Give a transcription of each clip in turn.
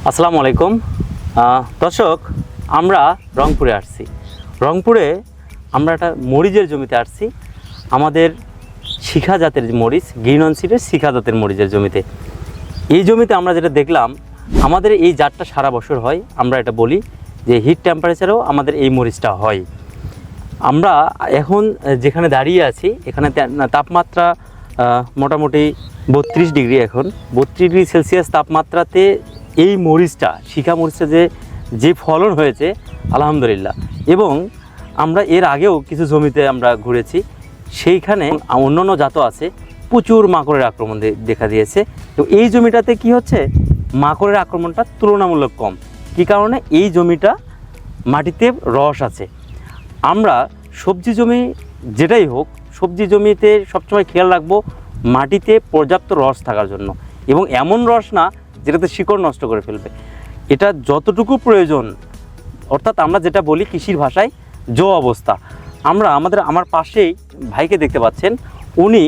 আসসালামু আলাইকুম দর্শক, আমরা রংপুরে আসছি। রংপুরে আমরা একটা মরিচের জমিতে আসছি, আমাদের শিখা জাতের মরিচ, গ্রিন অন সিডের শিখা জাতের মরিচের জমিতে। এই জমিতে আমরা যেটা দেখলাম, আমাদের এই জাতটা সারা বছর হয়। আমরা এটা বলি যে হিট টেম্পারেচারেও আমাদের এই মরিচটা হয়। আমরা এখন যেখানে দাঁড়িয়ে আছি, এখানে তাপমাত্রা মোটামুটি 32 ডিগ্রি। এখন 32 ডিগ্রি সেলসিয়াস তাপমাত্রাতে এই মরিচটা, শিখা মরিচটা যে ফলন হয়েছে আলহামদুলিল্লাহ। এবং আমরা এর আগেও কিছু জমিতে আমরা ঘুরেছি, সেইখানে অন্যান্য জাতও আছে, প্রচুর মাকড়ের আক্রমণ দেখা দিয়েছে। তো এই জমিটাতে কি হচ্ছে, মাকড়ের আক্রমণটা তুলনামূলক কম। কী কারণে? এই জমিটা মাটিতে রস আছে। আমরা সবজি জমি যেটাই হোক, সবজি জমিতে সবসময় খেয়াল রাখবো মাটিতে পর্যাপ্ত রস থাকার জন্য, এবং এমন রস না যেটাতে শিকড় নষ্ট করে ফেলবে। এটা যতটুকু প্রয়োজন, অর্থাৎ আমরা যেটা বলি কৃষির ভাষায় জো অবস্থা। আমার পাশেই ভাইকে দেখতে পাচ্ছেন, উনি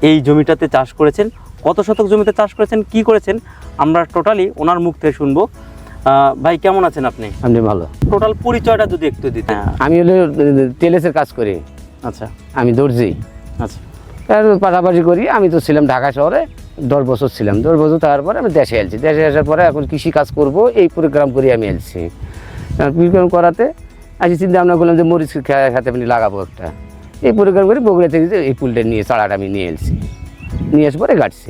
এই জমিটাতে চাষ করেছেন। কত শতক জমিতে চাষ করেছেন, কি করেছেন, আমরা টোটালি ওনার মুখ থেকে শুনবো। ভাই কেমন আছেন আপনি? আমি ভালো। টোটাল পরিচয়টা যদি একটু দিতেন। আমি হলো টেলেসের কাজ করি। আচ্ছা, আমি দর্জি। আচ্ছা, আর পাশাপাশি করি। আমি তো ছিলাম ঢাকা শহরে 10 বছর ছিলাম। 10 বছর থাকার পরে আমি দেশে এলছি। দেশে আসার পরে এখন কৃষি কাজ করব, এই প্রোগ্রাম করি আমি এলছি। প্রোগ্রাম করাতে আজকে চিন্তা ভাবনা করলাম যে মরিচ খাতে আমি লাগাবো একটা। এই প্রোগ্রাম করে বগুড়া থেকে যে এই ফুলটা নিয়ে চারাটা আমি নিয়ে এলছি, নিয়ে আসার পরে গাড়ছি।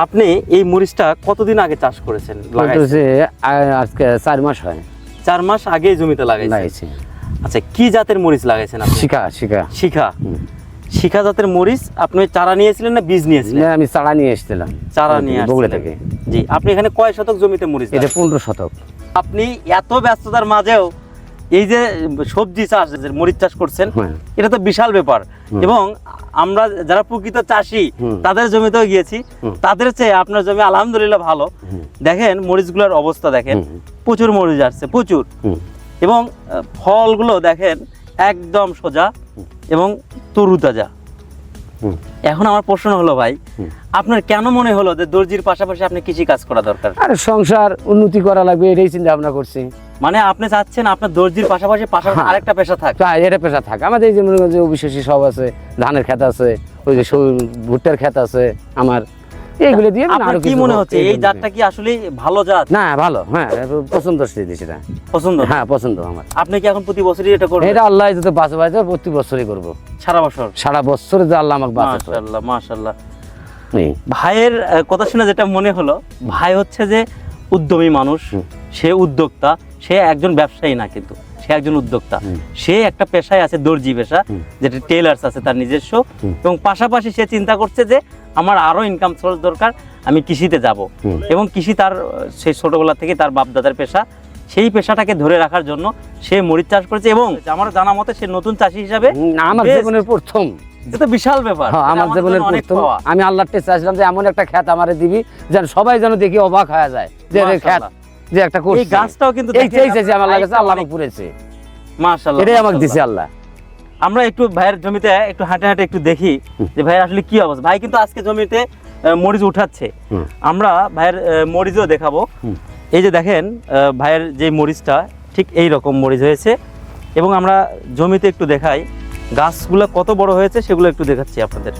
আপনি এই মরিচটা কতদিন আগে চাষ করেছেন? আজকে 4 মাস হয়। 4 মাস আগে জমিতে লাগাইছি। আচ্ছা, কি জাতের মরিচ লাগাইছেন আপনি? শিখা। শিখা শিখা শিখা জাতের মরিচ। আপনি চারা নিয়েছিলেন না বীজ নিয়েছিলেন? আমি চারা নিয়ে এসেছিলাম, চারা নিয়ে বগুড়া থেকে। জি, আপনি এখানে কয় শতক জমিতে মরিচ? এটা 15 শতক। আপনি এত ব্যস্ততার মাঝেও এই যে সবজি চাষ, মরিচ চাষ করছেন, এটা তো বিশাল ব্যাপার। এবং আমরা যারা প্রকৃত চাষি তাদের জমিতেও গিয়েছি, তাদের চেয়ে আপনার জমি আলহামদুলিল্লাহ ভালো। দেখেন মরিচগুলোর অবস্থা, দেখেন প্রচুর মরিচ আসছে, প্রচুর। এবং ফলগুলো দেখেন একদম সোজা এবং তরুতাজা। এখন আমার প্রশ্ন হলো ভাই, আপনার কেন মনে হলো যে দর্জির পাশাপাশি আপনি কৃষি কাজ করা দরকার? আরে সংসার উন্নতি করা লাগবে, এটাই চিন্তা ভাবনা করছি। মানে আপনি চাচ্ছেন আপনার দর্জির পাশাপাশি আরেকটা পেশা থাক? এটা পেশা থাক। আমাদের এই যে মনে করেন যে অবিশ্বাসী সব আছে, ধানের ক্ষেত আছে, ওই যে ভুট্টার ক্ষেত আছে আমার, এইগুলো দিয়ে আপনার কি মনে হচ্ছে এই জাতটা কি আসলে ভালো জাত? না, ভালো। হ্যাঁ, পছন্দ সেটা পছন্দ। হ্যাঁ, পছন্দ আমার। আপনি কি এখন প্রতি বছরই এটা করবেন? এটা আল্লাহ যদি বাঁচায় তো প্রতি বছরই করব। সারা বছর? সারা বছর যে আল্লাহ আমাকে বাঁচায়। মাশাআল্লাহ, মাশাআল্লাহ। ভাইয়ের কথা শুনে যেটা মনে হলো, ভাই হচ্ছে যে উদ্যমী মানুষ, সে উদ্যোক্তা, সে একজন ব্যবসায়ী না, কিন্তু সে একজন উদ্যোক্তা। সে একটা পেশায় আছে, দর্জি পেশা, যেটা টেলার্স আছে তার নিজস্ব, এবং পাশাপাশি সে চিন্তা করছে যে আমার আরো ইনকাম সোর্স দরকার, আমি কৃষিতে যাব। এবং কৃষি তার সেই ছোটবেলা থেকে তার বাপ দাদার পেশা, সেই পেশাটাকে ধরে রাখার জন্য সে মরিচ চাষ করেছে। এবং আমার জানা মতে সে নতুন চাষি হিসাবে আমার জীবনের প্রথম। এটা বিশাল ব্যাপার আমার জীবনের প্রথম। আমি আল্লাহর কাছে চাইছিলাম যে এমন একটা ক্ষেত আমারে দিবি যেন সবাই যেন দেখি অবাক হয়ে যায় যে ক্ষেত যে একটা করছে। এই গাছটাও কিন্তু এই চাইছে আমার কাছে, আল্লাহ আমাকে পুরেছে। মাশাআল্লাহ, এটাই আমাকে দিয়েছে আল্লাহ। আমরা একটু ভাইয়ের জমিতে একটু হাঁটে হাঁটে একটু দেখি যে ভাই আসলে কি অবস্থা। ভাই কিন্তু আজকে জমিতে মরিচ উঠাচ্ছে, আমরা ভাইয়ের মরিচও দেখাবো। এই যে দেখেন ভাইয়ের যে মরিচটা ঠিক এই রকম মরিচ হয়েছে। এবং আমরা জমিতে একটু দেখাই গাছগুলো কত বড় হয়েছে, সেগুলো একটু দেখাচ্ছি আপনাদের।